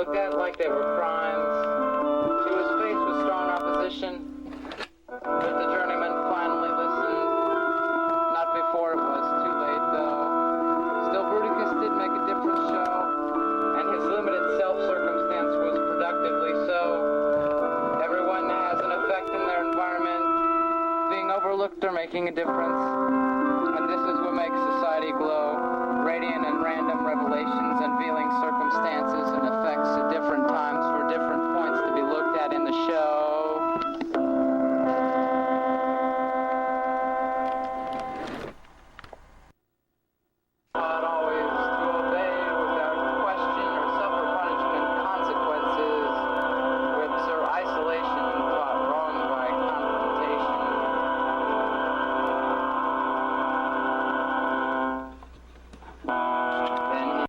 looked at like they were crimes. He was faced with strong opposition, but the journeyman finally listened. Not before it was too late, though. Still, Bruticus did make a different show, and his limited self-circumstance was productively so. Everyone has an effect in their environment, being overlooked or making a difference. And this is what makes society glow. Radiant and random revelations, unveiling circumstances and effects at different times for different points to be looked at in the show. Not always to obey without question or suffer punishment consequences. Whips or isolation taught wrong by confrontation. Then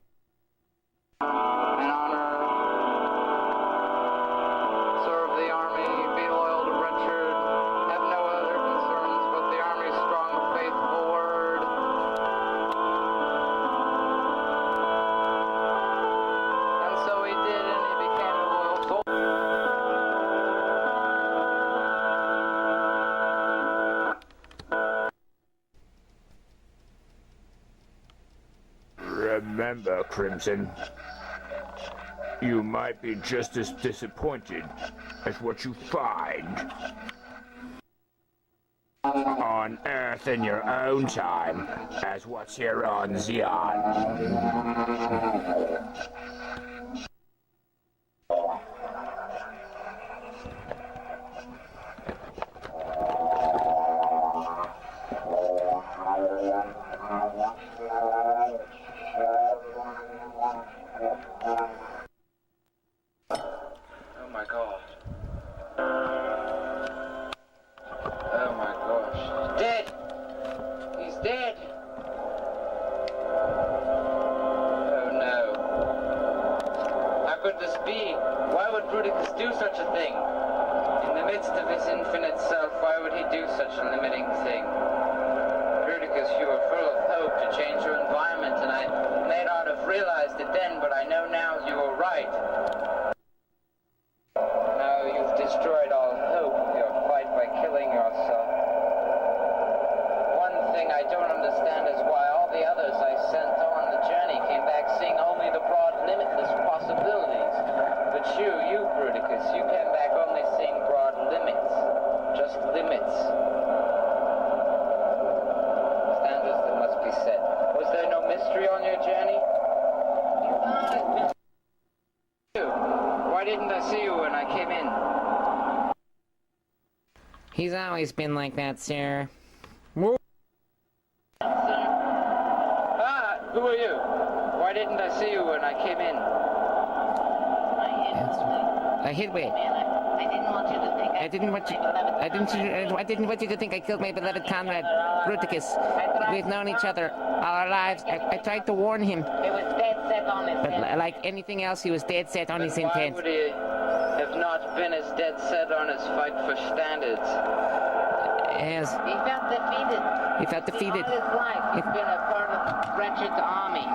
and honor, serve the army, be loyal to Richard, have no other concerns but the army's strong, faithful word. And so he did, and he became a loyal soldier. Remember, Crimson, you might be just as disappointed as what you find on Earth in your own time as what's here on Zeon. Oh my god. Oh my gosh. He's dead! He's dead! Oh no. How could this be? Why would Bruticus do such a thing? In the midst of his infinite self, why would he do such a limiting thing? Bruticus, you were full of hope to change your environment, and I may not have realized it then, but I know now you were right. Now you've destroyed all hope of your fight by killing yourself. One thing I don't understand is why all the others I sent on the journey came back seeing only the broad, limitless possibilities. But you, Bruticus, you came back only seeing broad limits. Just limits. Standards that must be set. Was there no mystery on your journey? Why didn't I see you when I came in? He's always been like that, sir. Ah, who are you? Why didn't I see you when I came in? I hid wait. I didn't want you to think I didn't want you to think I killed my beloved comrade, Bruticus. We've known each other all our lives. I tried to warn him, He was dead set on his but intent. like anything else, he was dead set on his Then why intent. would he have not been as dead set on his fight for standards? Yes, He felt defeated. he felt defeated. All his life, he's been a part of Richard's army.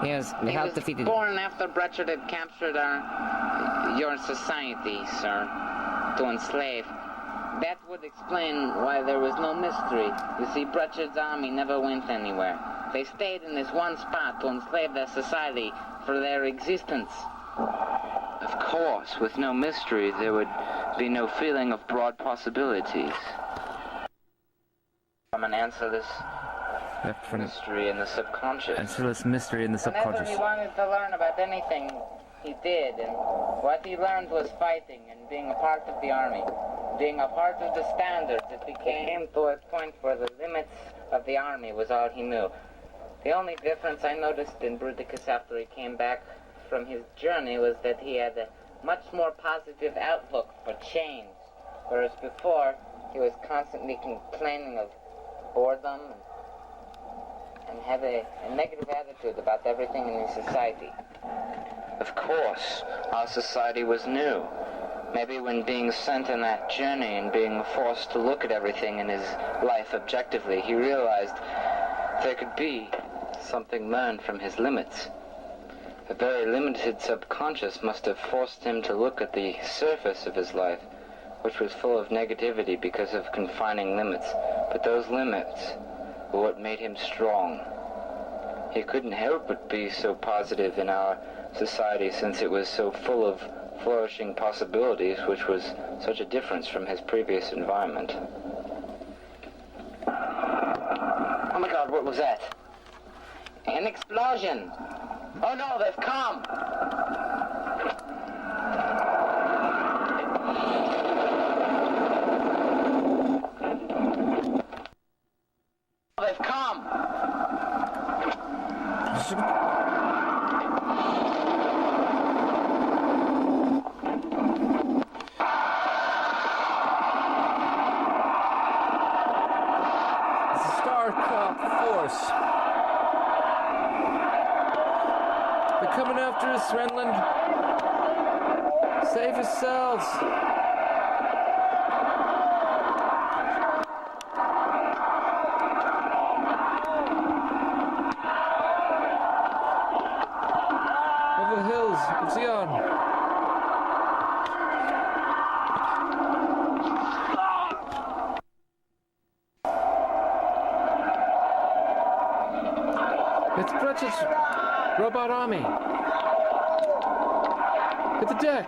Yes, he felt defeated. Born after Bretchard had captured your society, sir, to enslave. That would explain why there was no mystery. You see, Bretchard's army never went anywhere. They stayed in this one spot to enslave their society for their existence. Of course, with no mystery, there would be no feeling of broad possibilities. Come and answer this mystery in the subconscious. Answerless mystery in the Whenever subconscious. he wanted to learn about anything, he did, and what he learned was fighting and being a part of the army, being a part of the standards. It became to a point where the limits of the army was all he knew. The only difference I noticed in Bruticus after he came back from his journey was that he had a much more positive outlook for change, whereas before he was constantly complaining of boredom and had a negative attitude about everything in his society. Of course, our society was new. Maybe when being sent on that journey and being forced to look at everything in his life objectively, he realized there could be something learned from his limits. A very limited subconscious must have forced him to look at the surface of his life, which was full of negativity because of confining limits. But those limits were what made him strong. He couldn't help but be so positive in our society, since it was so full of flourishing possibilities, which was such a difference from his previous environment. Oh my God, what was that? An explosion! Oh no, they've come! They've come! Force. They're coming after us, Renland. Save yourselves. Over the hills of Zeon. It's Pratchett's robot army. At the deck.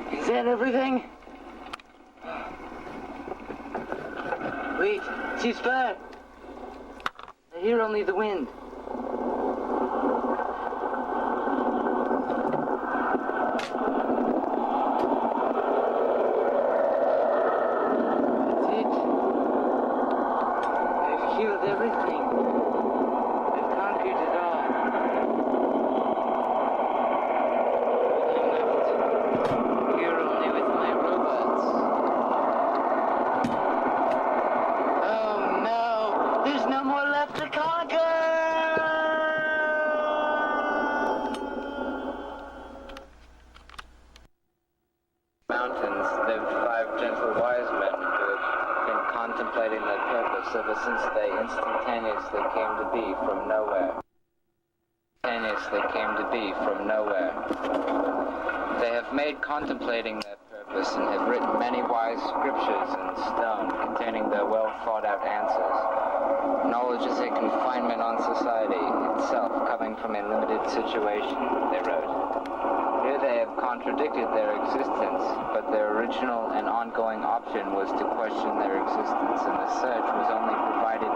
Is that everything? Wait, she's back. I hear only the wind. That's it. I've killed everything. I've conquered it all. Mountains lived 5 gentle wise men who had been contemplating their purpose ever since they instantaneously came to be from nowhere. They have made contemplating their purpose and have written many wise scriptures in stone containing their well-thought-out answers. Knowledge is a confinement on society itself, coming from a limited situation, they wrote. Here they have contradicted their existence, but their original and ongoing option was to question their existence, and the search was only provided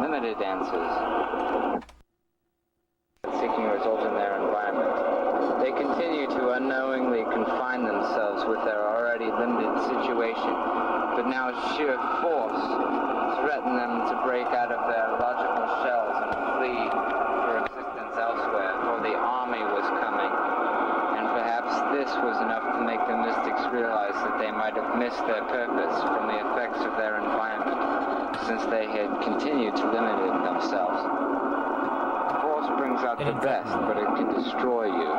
limited answers, seeking a result in their environment. They continue to unknowingly confine themselves with their already limited situation, but now sheer force threaten them to break out of their logical shells and flee for existence elsewhere, for the army was coming. Perhaps this was enough to make the mystics realize that they might have missed their purpose from the effects of their environment, since they had continued to limit themselves. Force brings out the best, but it can destroy you.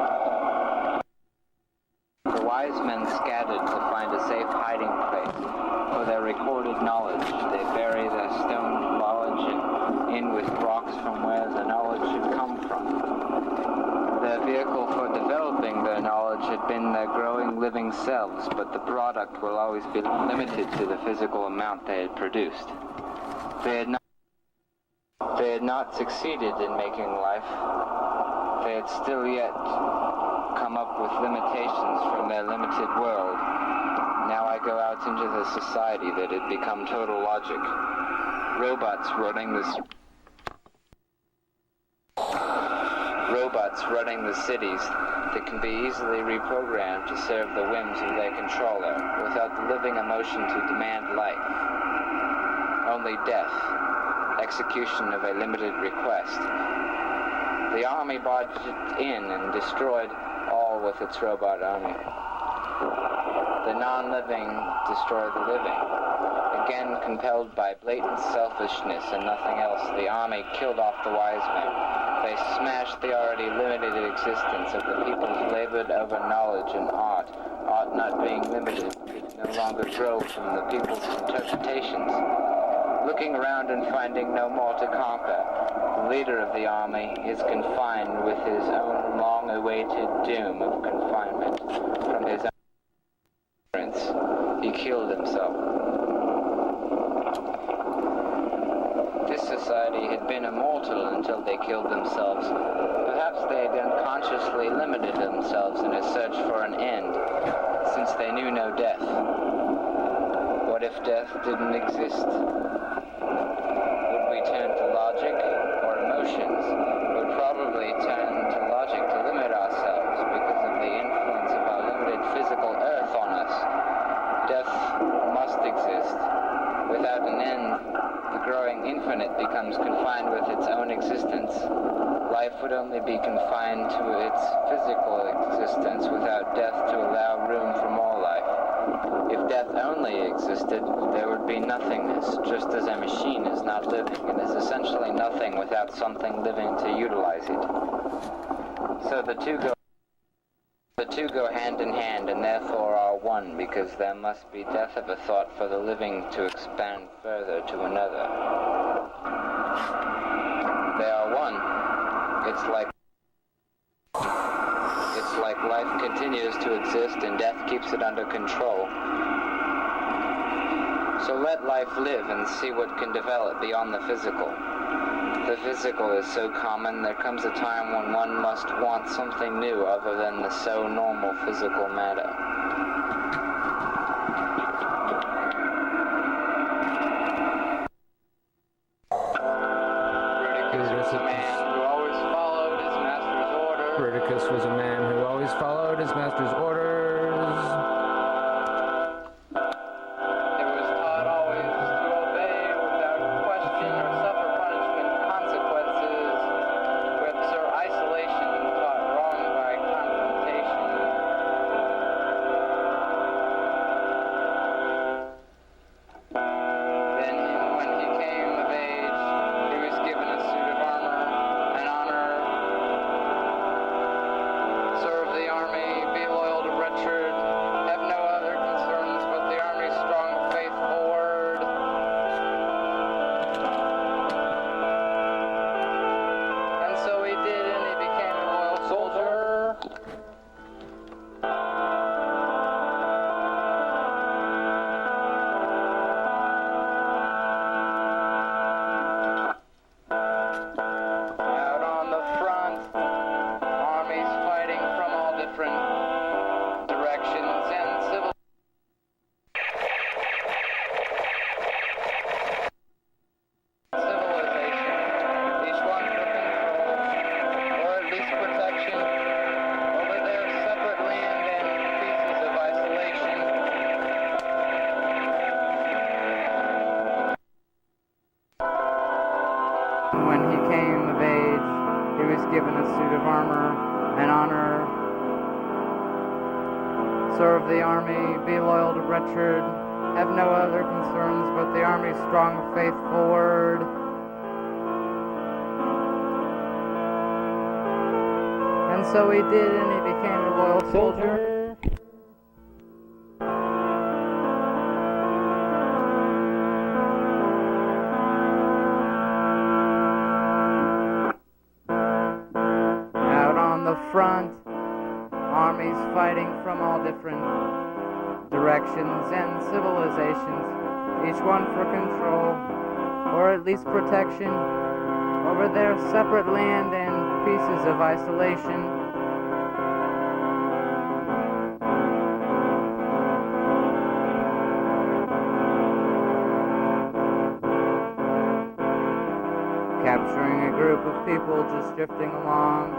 The wise men scattered to find a safe hiding place for their recorded knowledge. They bury their stone knowledge in with rocks from where the knowledge should come from. Their vehicle for developing their knowledge had been their growing living selves, but the product will always be limited to the physical amount they had produced. They had not succeeded in making life. They had still yet come up with limitations from their limited world. Now I go out into the society that had become total logic. Robots running the cities that can be easily reprogrammed to serve the whims of their controller, without the living emotion to demand life. Only death, execution of a limited request. The army barged in and destroyed all with its robot army. The non-living destroy the living. Again, compelled by blatant selfishness and nothing else, the army killed off the wise men. They smashed the already limited existence of the people's labored over knowledge and art. Art not being limited, could no longer grow from the people's interpretations. Looking around and finding no more to conquer, the leader of the army is confined with his own long-awaited doom of confinement. From his own ignorance, he killed himself. This society had been immortal until they killed themselves. Perhaps they had unconsciously limited themselves in a search for an end, since they knew no death. What if death didn't exist? Would we turn to logic or emotions? We'd probably turn to logic to limit ourselves because of the influence of our limited physical earth on us. Death must exist. Without an end, the growing infinite becomes confined with its own existence. Life would only be confined to its physical existence without death to allow room for more life. If death only existed, there would be nothingness, just as a machine is not living and is essentially nothing without something living to utilize it. So the two go hand in hand and therefore are one, because there must be death of a thought for the living to expand further to another. They are one. It's like life continues to exist and death keeps it under control. So let life live and see what can develop beyond the physical. The physical is so common, there comes a time when one must want something new other than the so normal physical matter. Bruticus was a man who always followed his master's orders. He was taught always to obey without question or suffer punishment consequences, with Sir Isolation taught wrong by confrontation. Then, when he came of age, he was given a suit of armor and honor. Serve the army, be loyal to Richard, have no other concerns but the army's strong, faithful word. And so he did, and he became a loyal soldier. Out on the front, armies fighting from all different directions and civilization, each one for control, or at least protection, over their separate land and pieces of isolation. When he came of age, he was given a suit of armor and honor. Serve the army, be loyal to Richard, have no other concerns but the army's strong, faithful word. And so he did, and he became a loyal soldier. Out on the front, armies fighting from all different directions and civilizations, each one for control, or at least protection, over their separate land and pieces of isolation. Capturing a group of people just drifting along,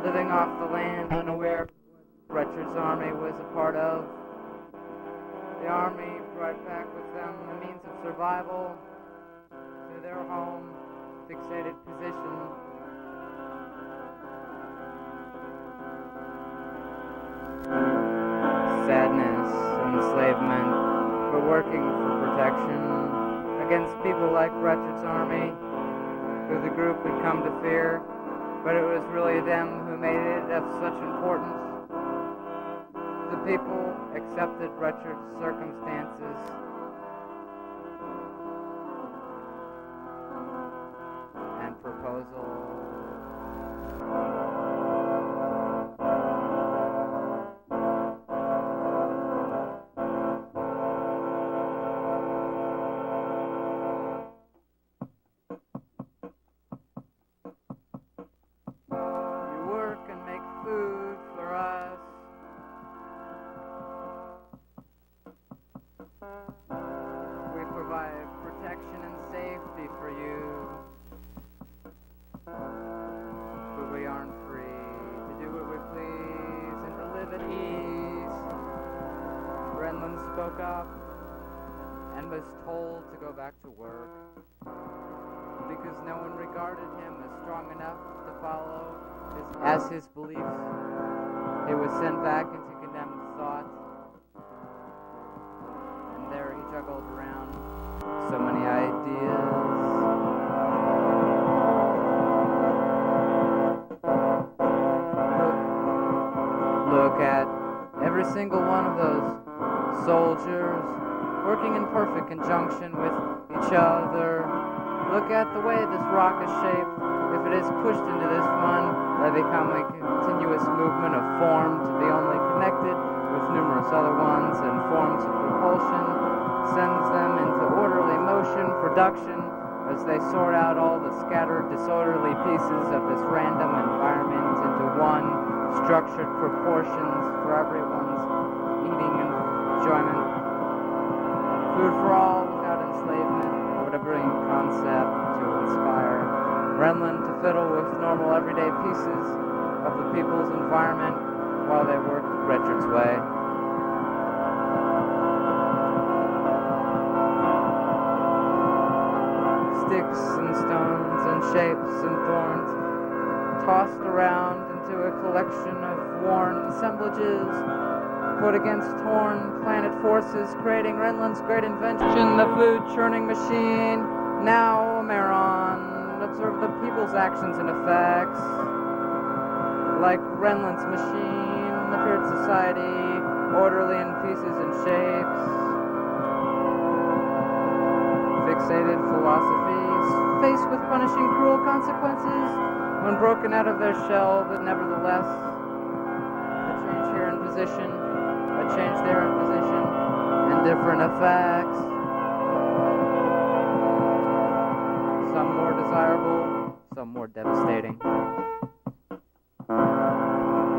living off the land, unaware of what Richard's army was a part of. The army brought back with them the means of survival to their home, fixated position. Sadness, enslavement, for working for protection against people like Richard's army, who the group had come to fear, but it was really them who made it of such importance. The people accepted Richard's circumstances and proposal. Spoke up and was told to go back to work because no one regarded him as strong enough to follow his beliefs. He was sent back into condemned thought, and there he juggled around so many ideas. Look at every single one of those soldiers working in perfect conjunction with each other. Look at the way this rock is shaped. If it is pushed into this one, they become a continuous movement of form to be only connected with numerous other ones, and forms of propulsion sends them into orderly motion production as they sort out all the scattered disorderly pieces of this random environment into one structured proportions for everyone's eating and enjoyment. Food for all without enslavement. What a brilliant concept to inspire Renlund to fiddle with normal everyday pieces of the people's environment while they worked Richard's way. Sticks and stones and shapes and thorns tossed around into a collection of worn assemblages put against torn planet forces, creating Renlund's great invention, the food churning machine, now a Meron. Observe the people's actions and effects. Like Renlund's machine, appeared society, orderly in pieces and shapes. Fixated philosophies, faced with punishing cruel consequences when broken out of their shell, but nevertheless, a change here in position, a change there in position, and different effects. Some more desirable, some more devastating.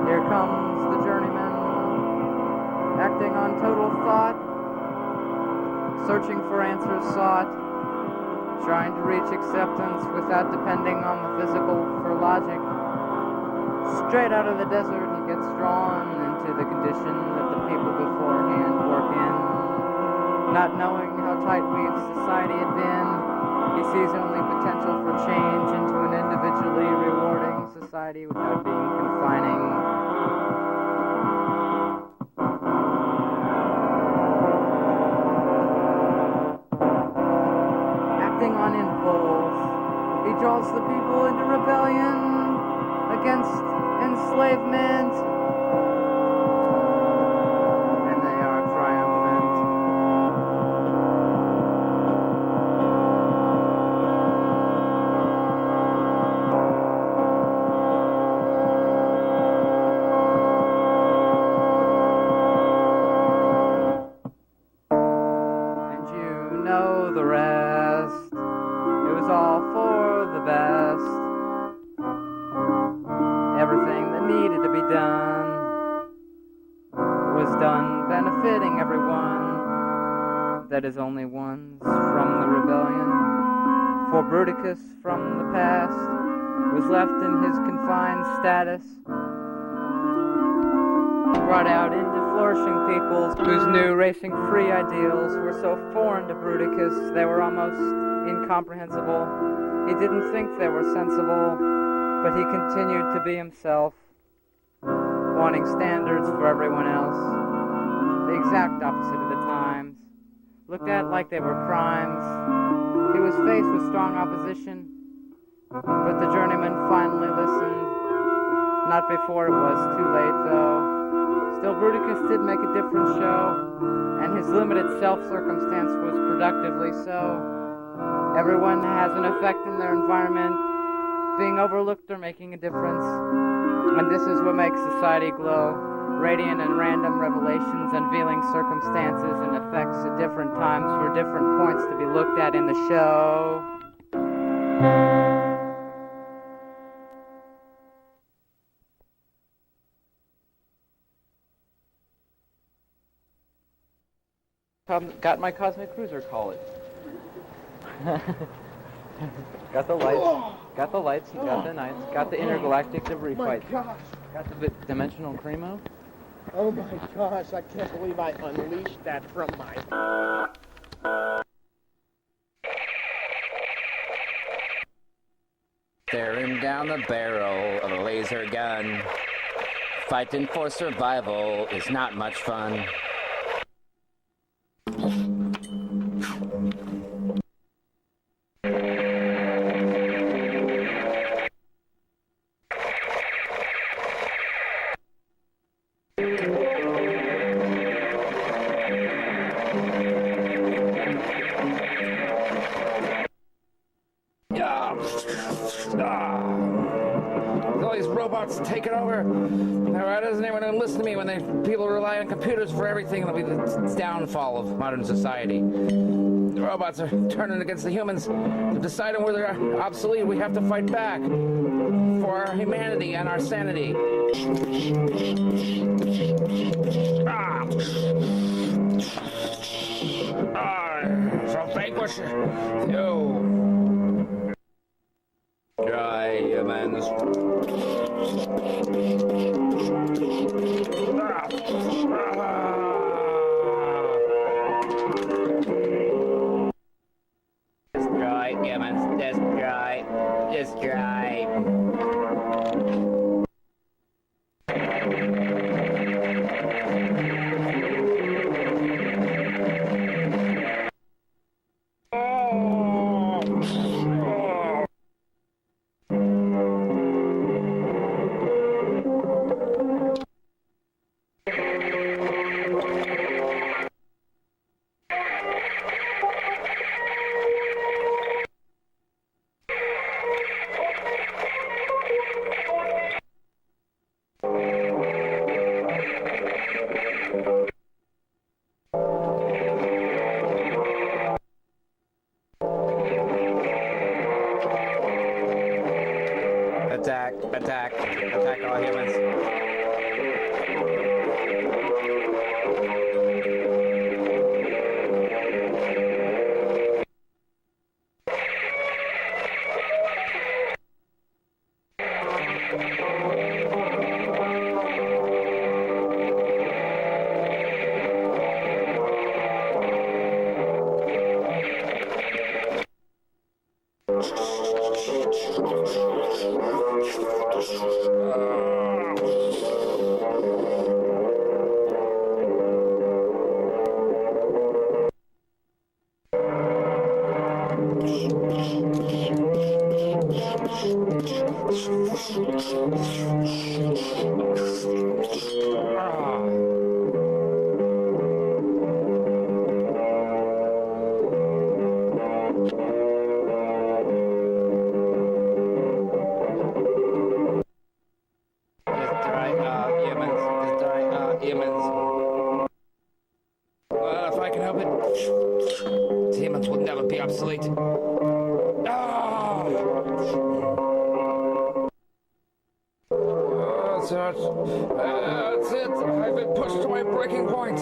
Here comes the journeyman, acting on total thought, searching for answers sought, trying to reach acceptance without depending on the physical for logic. Straight out of the desert, he gets drawn into the condition that the people beforehand work in. Not knowing how tight-weaved society had been, he sees only potential for change into an individually rewarding society without being confining. Acting on impulse, he draws the people into rebellion against enslavement, and they are triumphant. was done benefiting everyone that is only ones from the rebellion. For Bruticus from the past was left in his confined status, brought out into flourishing peoples whose new racing-free ideals were so foreign to Bruticus they were almost incomprehensible. He didn't think they were sensible, but he continued to be himself, wanting standards for everyone else, the exact opposite of the times, looked at like they were crimes. He was faced with strong opposition, but the journeyman finally listened. Not before it was too late, though. Still, Bruticus did make a different show, and his limited self-circumstance was productively so. Everyone has an effect in their environment, being overlooked or making a difference, and this is what makes society glow. Radiant and random revelations, unveiling circumstances and effects at different times for different points to be looked at in the show. Got my cosmic cruiser, call it. Got the lights, got the lights, got the nights, got the intergalactic debris fight. Gosh. Got the dimensional Cremo. Oh my gosh, I can't believe I unleashed that from my... Staring down the barrel of a laser gun. Fighting for survival is not much fun. All these robots taking over. Now, why doesn't anyone listen to me when people rely on computers for everything? It'll be the downfall of modern society. The robots are turning against the humans. They're deciding where they're obsolete. We have to fight back for our humanity and our sanity. So vanquish you. Dry humans. Destroy humans. Destroy. Destroy. Attack, attack, attack all humans. If I can help it, humans will never be obsolete. That's it. I've been pushed to my breaking point.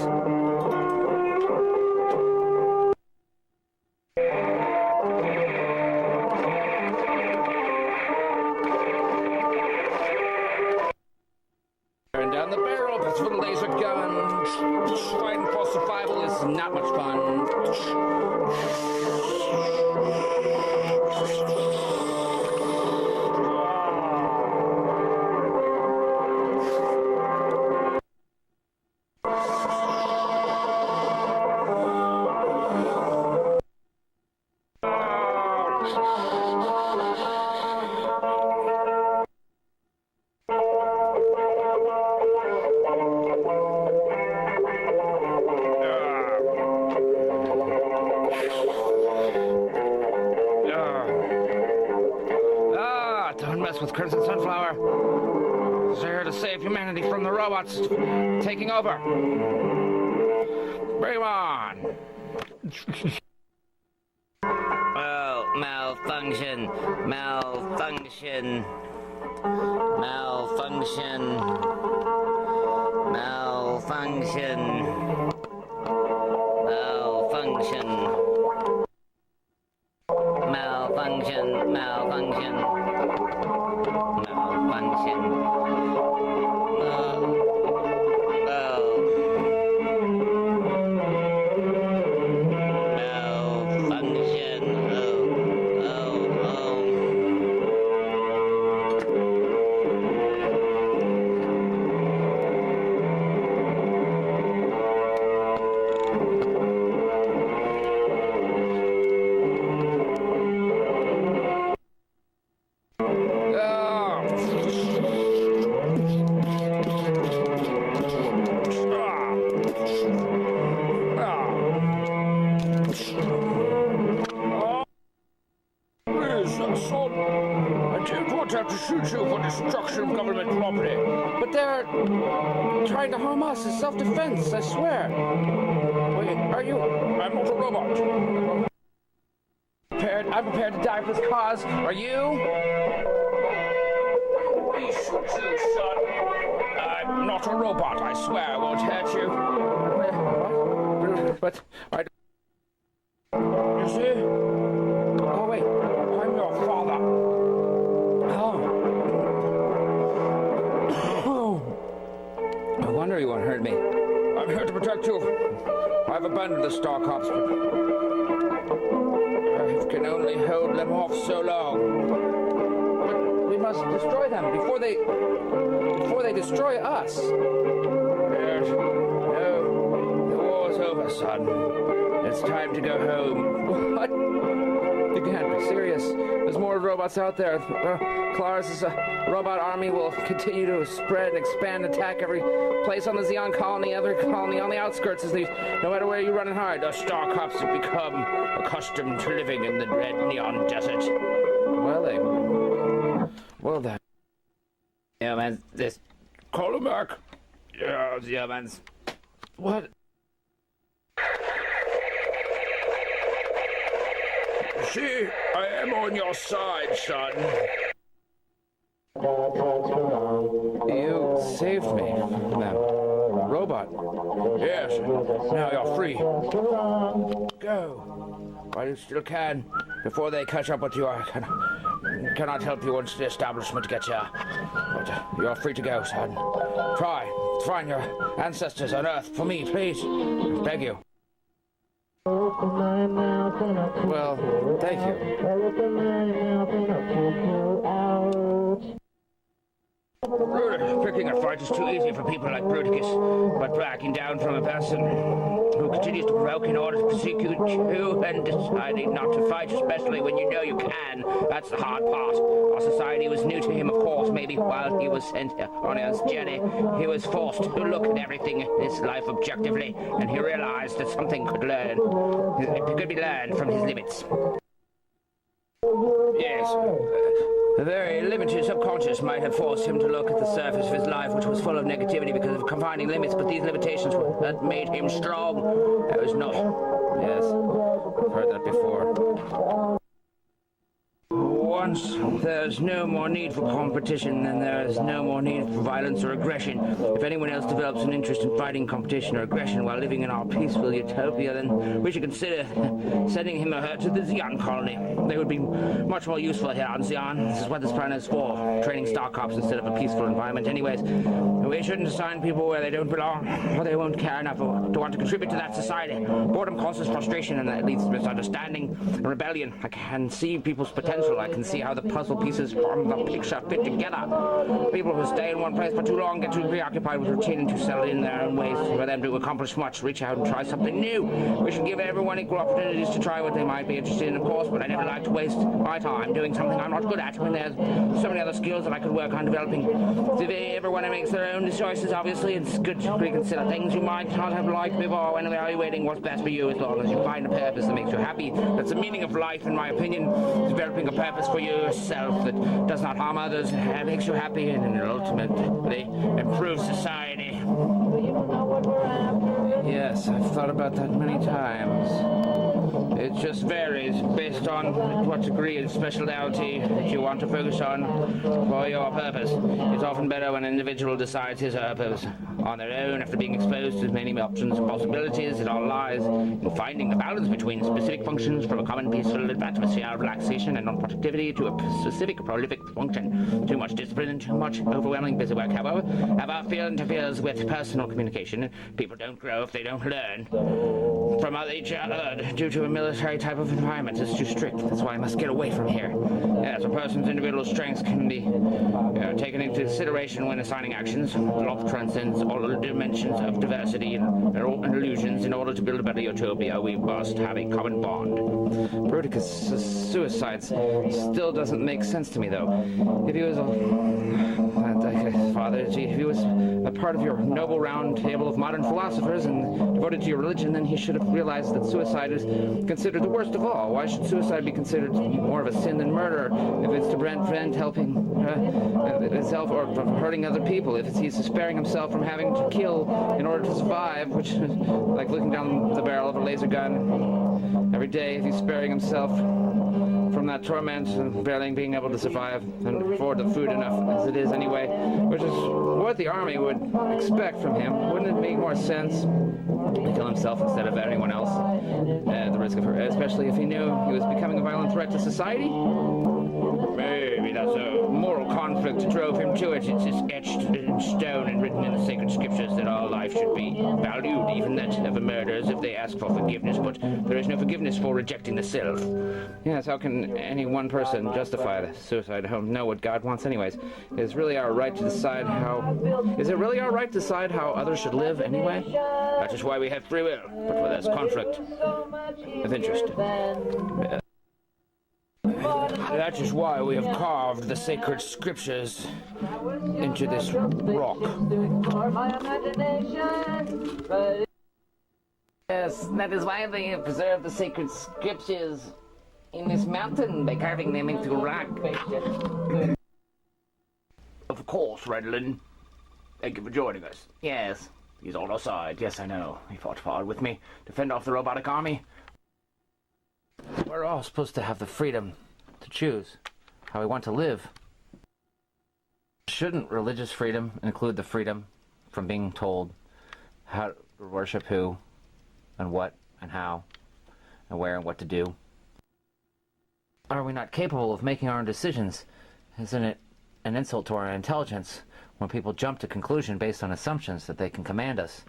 Turn down the barrel with a laser gun. Fighting for survival is not much fun. Don't mess with Crimson Sunflower. They're here to save humanity from the robots taking over. Bring 'em on. Oh, malfunction. Malfunction. Malfunction. Malfunction. Malfunction. Malfunction. Malfunction. Malfunction. Malfunction. I didn't want to have to shoot you for destruction of government property, but they're trying to harm us. It's self-defense, I swear. Wait, are you? I'm not a robot. I'm prepared to die for this cause. Are you? We shoot you, son. I'm not a robot, I swear I won't hurt you. What? But I... You see? Oh, wait. I'm your father. Oh. No wonder you won't hurt me. I'm here to protect you. I've abandoned the Star Cops, but I can only hold them off so long. But we must destroy them before they destroy us. Yes. No, the war's over, son. It's time to go home. What? You can't be serious. There's more robots out there. Claris's robot army will continue to spread and expand, attack every place on the Zeon colony, every colony on the outskirts. No matter where you run and hide, the Star Cops have become accustomed to living in the red neon desert. Well then. Yeah, man, this... Call him back. Yeah, man. What? See, I am on your side, son. You saved me from that robot. Yes, now you're free. Go. While you still can, before they catch up with you. I cannot help you once the establishment gets you. But you're free to go, son. Try to find your ancestors on Earth for me, please. I beg you. Well, thank you. Picking a fight is too easy for people like Bruticus, but backing down from a person who continues to provoke in order to persecute you and deciding not to fight, especially when you know you can, that's the hard part. Our society was new to him, of course. Maybe while he was sent on his journey, he was forced to look at everything in his life objectively, and he realized that something could be learned from his limits. Yes. The very limited subconscious might have forced him to look at the surface of his life, which was full of negativity because of confining limits, but these limitations had made him strong. That was not... Yes, I've heard that before. once there's no more need for competition, then there is no more need for violence or aggression. If anyone else develops an interest in fighting competition or aggression while living in our peaceful utopia, then we should consider sending him or her to the Zeon colony. They would be much more useful here on Zeon. This is what this planet is for, training star cops instead of a peaceful environment. Anyways, we shouldn't assign people where they don't belong, or they won't care enough to want to contribute to that society. Boredom causes frustration, and that leads to misunderstanding and rebellion. I can see people's potential. I can see how the puzzle pieces from the picture fit together. People who stay in one place for too long get too preoccupied with routine and too settled in their own ways. For them to accomplish much, reach out and try something new. We should give everyone equal opportunities to try what they might be interested in, of course, but I never like to waste my time doing something I'm not good at when there's so many other skills that I could work on developing. If everyone makes their own choices, obviously, it's good to reconsider things you might not have liked before when evaluating what's best for you, as long as you find a purpose that makes you happy. That's the meaning of life, in my opinion. Developing a purpose for yourself that does not harm others and makes you happy, and ultimately improves society. Yes, I've thought about that many times. It just varies based on what degree and specialty that you want to focus on for your purpose. It's often better when an individual decides his or her purpose on their own after being exposed to as many options and possibilities. It all lies in finding the balance between specific functions from a common peaceful atmosphere of relaxation and non-productivity to a specific prolific function. Too much discipline and too much overwhelming busy work, however, fear interferes with personal communication. People don't grow if they don't learn from each other due to a military type of environment. It's too strict. That's why I must get away from here. Yes, a person's individual strengths can be taken into consideration when assigning actions. Love transcends all the dimensions of diversity and illusions. In order to build a better utopia, we must have a common bond. Bruticus' suicides still doesn't make sense to me, though. If he was Father, if he was a part of your noble round table of modern philosophers and devoted to your religion, then he should have realized that suicide is considered the worst of all. Why should suicide be considered more of a sin than murder if it's to prevent helping himself or from hurting other people? If he's sparing himself from having to kill in order to survive, which is like looking down the barrel of a laser gun every day, if he's sparing himself from that torment and barely being able to survive and afford the food enough as it is anyway, which is what the army would expect from him. Wouldn't it make more sense to kill himself instead of anyone else at the risk of her, especially if he knew he was becoming a violent threat to society? Maybe that's a moral conflict that drove him to it. It's just etched in stone and written in the sacred scriptures that all life should be valued, even that of murderers, if they ask for forgiveness. But there is no forgiveness for rejecting the self. Yes, how can any one person justify the suicide? I don't know what God wants anyways. Is it really our right to decide how others should live anyway? That is why we have free will, but where there's conflict of interest. That is why we have carved the sacred scriptures into this rock. Yes, that is why they have preserved the sacred scriptures in this mountain by carving them into rock. Of course, Redlin. Thank you for joining us. Yes. He's on our side. Yes, I know. He fought hard with me to fend off the robotic army. We're all supposed to have the freedom to choose how we want to live. Shouldn't religious freedom include the freedom from being told how to worship who and what and how and where and what to do? Are we not capable of making our own decisions? Isn't it an insult to our intelligence when people jump to conclusion based on assumptions that they can command us?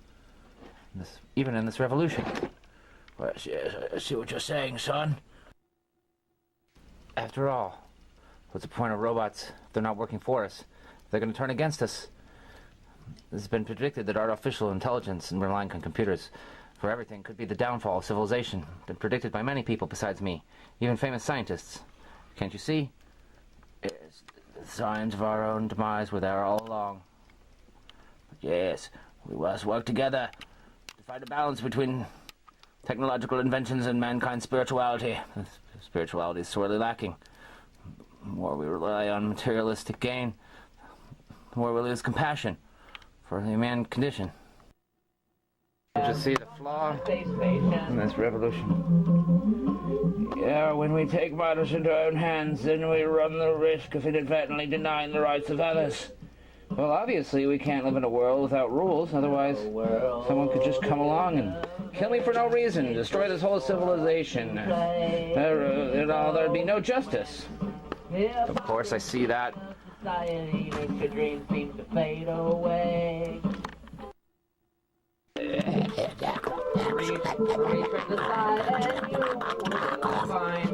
Even in this revolution. Well, I see what you're saying, son. After all, what's the point of robots if they're not working for us? They're going to turn against us. It has been predicted that artificial intelligence and relying on computers for everything could be the downfall of civilization. Been predicted by many people besides me, even famous scientists. Can't you see? Yes, the signs of our own demise were there all along. But yes, we must work together to find a balance between technological inventions and mankind's spirituality. Spirituality is sorely lacking. The more we rely on materialistic gain, the more we lose compassion for the human condition. You just see the flaw in this revolution. Yeah, when we take matters into our own hands, then we run the risk of inadvertently denying the rights of others. Well, obviously, we can't live in a world without rules, otherwise someone could just come along and kill me for no reason, destroy this whole civilization. There'd be no justice. Of course, I see that. Society makes your dreams seem to fade away.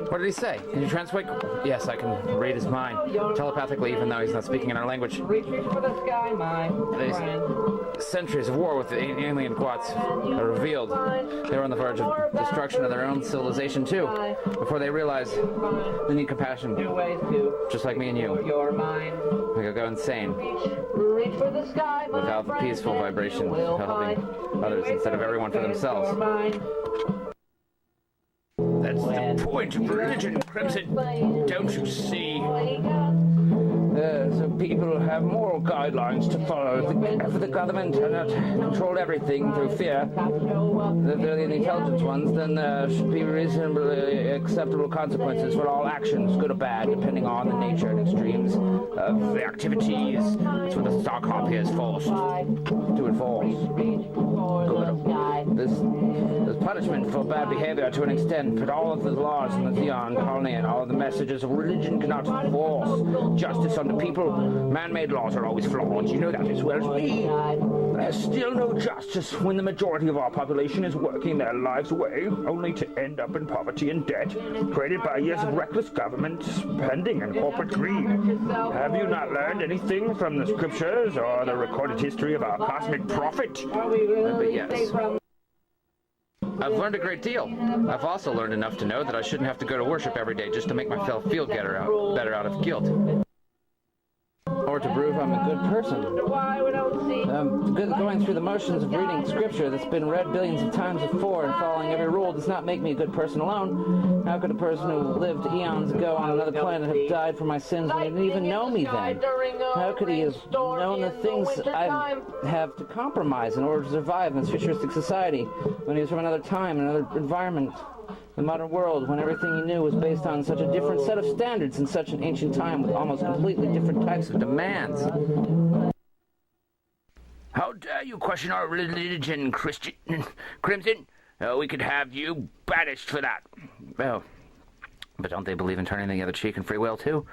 What did he say? Can you translate? Yes, I can read his mind telepathically, even though he's not speaking in our language. Reach for the sky, my friend. Centuries of war with the alien quats are revealed. They were on the verge of destruction of their own civilization too, before they realized they need compassion, just like me and you. We could go insane without the peaceful vibrations helping others instead of everyone for themselves. That's the point of religion, Crimson. Don't you see? So people have moral guidelines to follow. For the government cannot control everything through fear. If they're the intelligent ones, then there should be reasonably acceptable consequences for all actions, good or bad, depending on the nature and extremes of the activities. That's what the Star Cop here is forced to enforce. There's punishment for bad behavior to an extent, but all of the laws in the Zeon colony and all of the messages of religion cannot force justice on the people. Man-made laws are always flawed. You know that as well as me. There's still no justice when the majority of our population is working their lives away, only to end up in poverty and debt, created by years of reckless government spending and corporate greed. Have you not learned anything from the scriptures or the recorded history of our cosmic prophet? But yes. I've learned a great deal. I've also learned enough to know that I shouldn't have to go to worship every day just to make myself feel better out of guilt. Or to prove I'm a good person. Going through the motions of reading scripture that's been read billions of times before and following every rule does not make me a good person alone. How could a person who lived eons ago on another planet have died for my sins when he didn't even know me then? How could he have known the things I have to compromise in order to survive in this futuristic society when he was from another time, another environment? The modern world, when everything he knew was based on such a different set of standards in such an ancient time with almost completely different types of demands. How dare you question our religion, Crimson? We could have you banished for that. Oh, but don't they believe in turning the other cheek and free will too?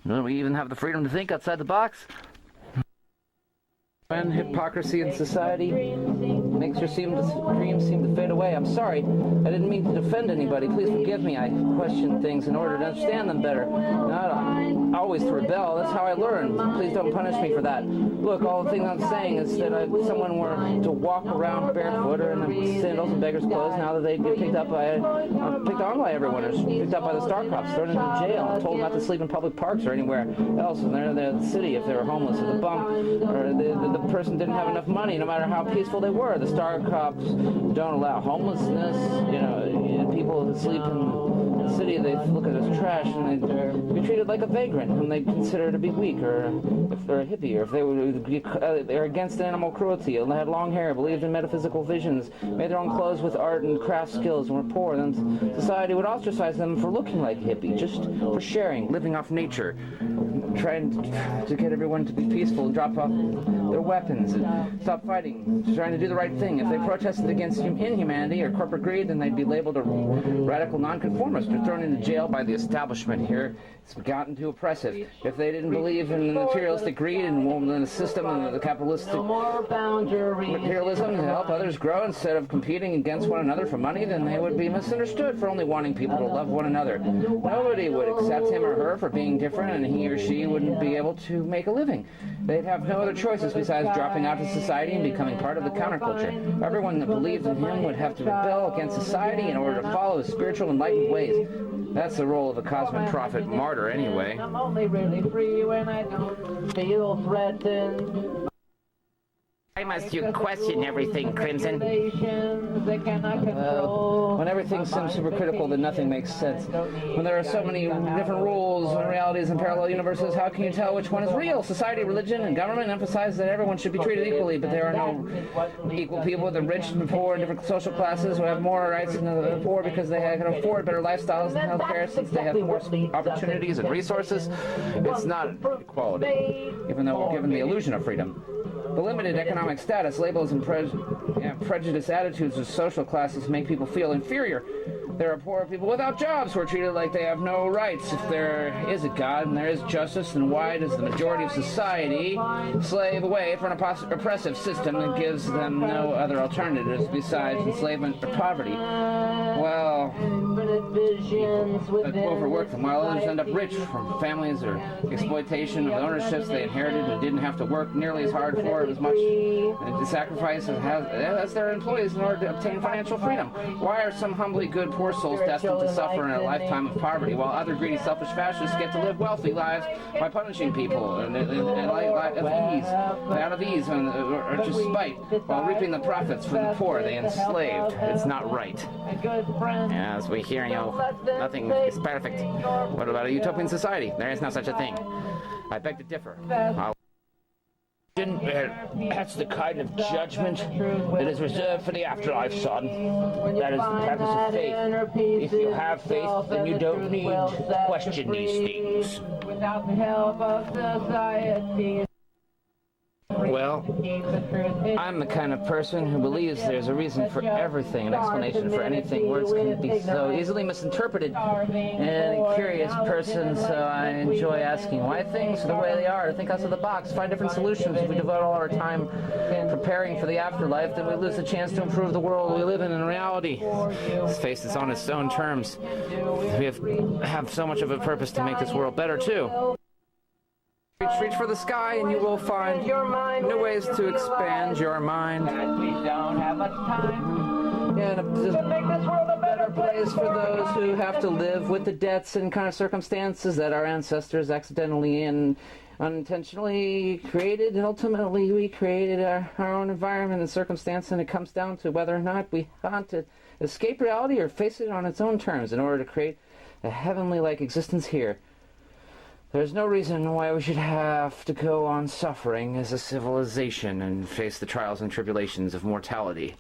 Don't we even have the freedom to think outside the box? When hypocrisy in society makes your dreams seem to fade away. I'm sorry. I didn't mean to defend anybody. Please forgive me. I question things in order to understand them better. Not always to rebel. That's how I learn. Please don't punish me for that. Look, all the thing I'm saying is that if someone were to walk around barefoot or in sandals and beggar's clothes, now that they'd get picked on by everyone, or picked up by the Star Cops, thrown into jail, and told not to sleep in public parks or anywhere else in the city if they were homeless, or the bum, or the person didn't have enough money, no matter how peaceful they were. The Star Cops don't allow homelessness. People who sleep in the city, they look at as trash, and they're treated like a vagrant, whom they consider to be weak, or if they're a hippie, or if they're against animal cruelty, and they had long hair, believed in metaphysical visions, made their own clothes with art and craft skills, and were poor. Then society would ostracize them for looking like a hippie, just for sharing, living off nature, trying to get everyone to be peaceful and drop off their weapons and stop fighting, trying to do the right thing. If they protested against inhumanity or corporate greed, then they'd be labeled a radical nonconformist or thrown into jail by the establishment here. It's gotten too oppressive. If they didn't believe in materialistic greed and the system and the capitalistic materialism to help others grow instead of competing against one another for money, then they would be misunderstood for only wanting people to love one another. Nobody would accept him or her for being different, and he or she wouldn't be able to make a living. They'd have no other choices besides dropping out of society and becoming part of the counterculture. Everyone that believed in him would have to rebel against society in order to follow his spiritual enlightened ways. That's the role of a cosmic prophet martyr anyway. I'm only really free when I don't feel threatened. Why must you question everything, Crimson? When everything seems supercritical, then nothing makes sense. When there are so many different rules and realities and parallel universes, how can you tell which one is real? Society, religion, and government emphasize that everyone should be treated equally, but there are no equal people. The rich and the poor and different social classes who have more rights than the poor because they can afford better lifestyles and healthcare since they have more opportunities and resources. It's not equality, even though we're given the illusion of freedom. The limited economic status, labels, and prejudice attitudes of social classes make people feel inferior. There are poor people without jobs who are treated like they have no rights. If there is a God and there is justice, then why does the majority of society slave away for an oppressive system that gives them no other alternatives besides enslavement or poverty? Well, people overwork them, while others end up rich from families or exploitation of the ownerships they inherited and didn't have to work nearly as hard for as much to sacrifice as their employees in order to obtain financial freedom. Why are some humbly good poor souls destined to suffer in a lifetime of poverty, while other greedy, selfish fascists get to live wealthy lives by punishing people and out of ease or just spite, while reaping the profits from the poor they enslaved? It's not right. Yeah, as we hear, nothing is perfect. What about a utopian society? There is no such a thing. I beg to differ. That's the kind of judgment that is reserved for the afterlife, son. That is the purpose of faith. If you have faith, then you don't need to question these things. Without the help of society. Well, I'm the kind of person who believes there's a reason for everything, an explanation for anything. Words can be so easily misinterpreted. And a curious person, so I enjoy asking why things are the way they are, to think outside of the box, find different solutions. If we devote all our time preparing for the afterlife, then we lose the chance to improve the world we live in reality. Let's face it, on its own terms. We have so much of a purpose to make this world better, too. Reach for the sky and you will find new ways to expand your mind. We don't have much time. And to make this world a better place for those who have to live with the debts and kind of circumstances that our ancestors accidentally and unintentionally created, and ultimately we created our own environment and circumstance, and it comes down to whether or not we want to escape reality or face it on its own terms in order to create a heavenly-like existence here. There's no reason why we should have to go on suffering as a civilization and face the trials and tribulations of mortality,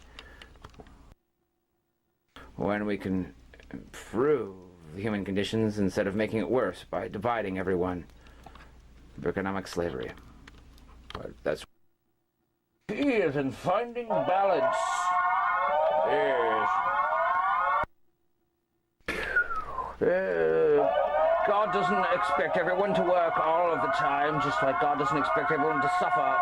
when we can improve the human conditions instead of making it worse by dividing everyone through economic slavery. But that's Peace and finding balance. Yes. God doesn't expect everyone to work all of the time, just like God doesn't expect everyone to suffer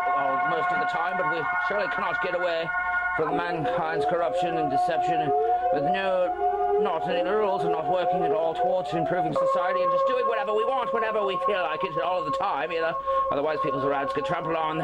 most of the time, but we surely cannot get away from mankind's corruption and deception with not any rules and not working at all towards improving society and just doing whatever we want, whenever we feel like it, all of the time, Otherwise people's rights get trampled on.